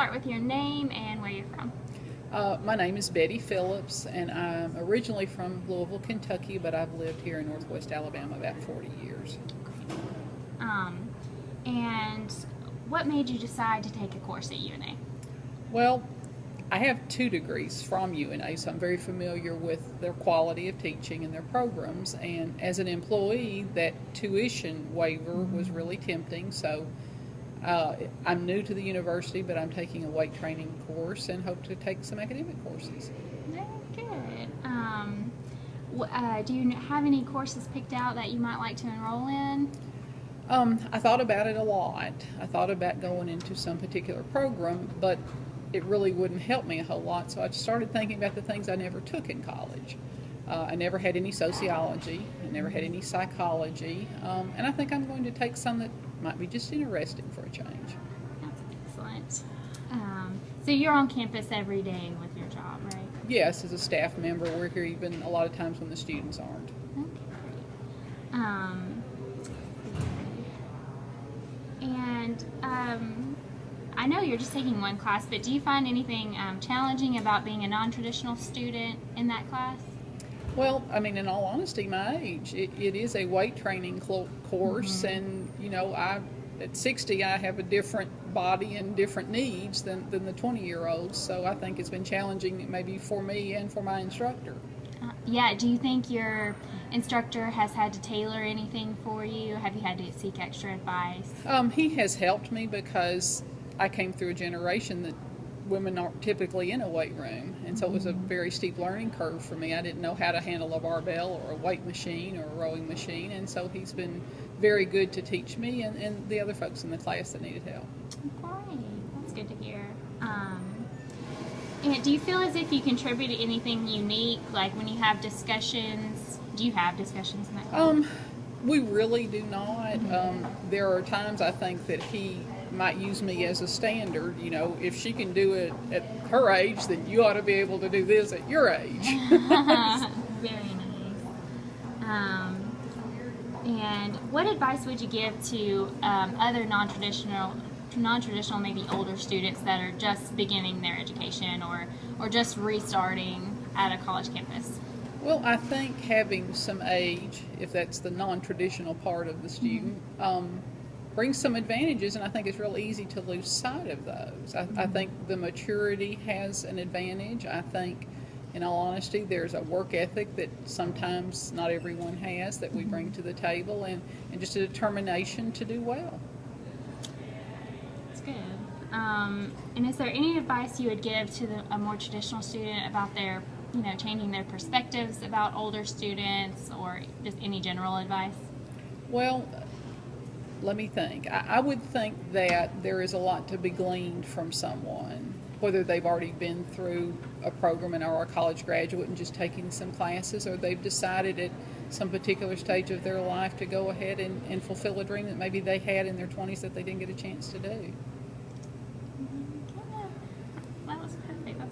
start with your name and where you're from. My name is Betty Phillips, and I'm originally from Louisville, Kentucky, but I've lived here in Northwest Alabama about 40 years. And what made you decide to take a course at UNA? Well, I have 2 degrees from UNA, so I'm very familiar with their quality of teaching and their programs. And as an employee, that tuition waiver was really tempting. So I'm new to the university, but I'm taking a weight training course and hope to take some academic courses. Very good. Do you have any courses picked out that you might like to enroll in? I thought about it a lot. I thought about going into some particular program, but it really wouldn't help me a whole lot, so I started thinking about the things I never took in college. I never had any sociology, I never had any psychology, and I think I'm going to take some that might be just interesting for a change. That's excellent. So you're on campus every day with your job, right? Yes, as a staff member, we're here even a lot of times when the students aren't. Okay, great. I know you're just taking one class, but do you find anything challenging about being a non-traditional student in that class? Well, I mean, in all honesty, my age, it is a weight training course, and, you know, at 60, I have a different body and different needs than the 20-year-olds, so I think it's been challenging maybe for me and for my instructor. Yeah, do you think your instructor has had to tailor anything for you? Have you had to seek extra advice? He has helped me because I came through a generation that women aren't typically in a weight room, and so it was a very steep learning curve for me. I didn't know how to handle a barbell or a weight machine or a rowing machine, and so he's been very good to teach me and the other folks in the class that needed help. Great, that's good to hear. And do you feel as if you contributed anything unique, like when you have discussions? Do you have discussions in that class? We really do not. There are times I think that he might use me as a standard. You know, if she can do it at her age, then you ought to be able to do this at your age. Very nice. And what advice would you give to other non-traditional, maybe older students that are just beginning their education or just restarting at a college campus? Well, I think having some age, if that's the non-traditional part of the student, brings some advantages, and I think it's real easy to lose sight of those. I think the maturity has an advantage. I think, in all honesty, there's a work ethic that sometimes not everyone has that we bring to the table, and just a determination to do well. That's good. And is there any advice you would give to a more traditional student about their, changing their perspectives about older students, or just any general advice? Well, let me think. I would think that there is a lot to be gleaned from someone, whether they've already been through a program and are a college graduate and just taking some classes, or they've decided at some particular stage of their life to go ahead and fulfill a dream that maybe they had in their 20s that they didn't get a chance to do.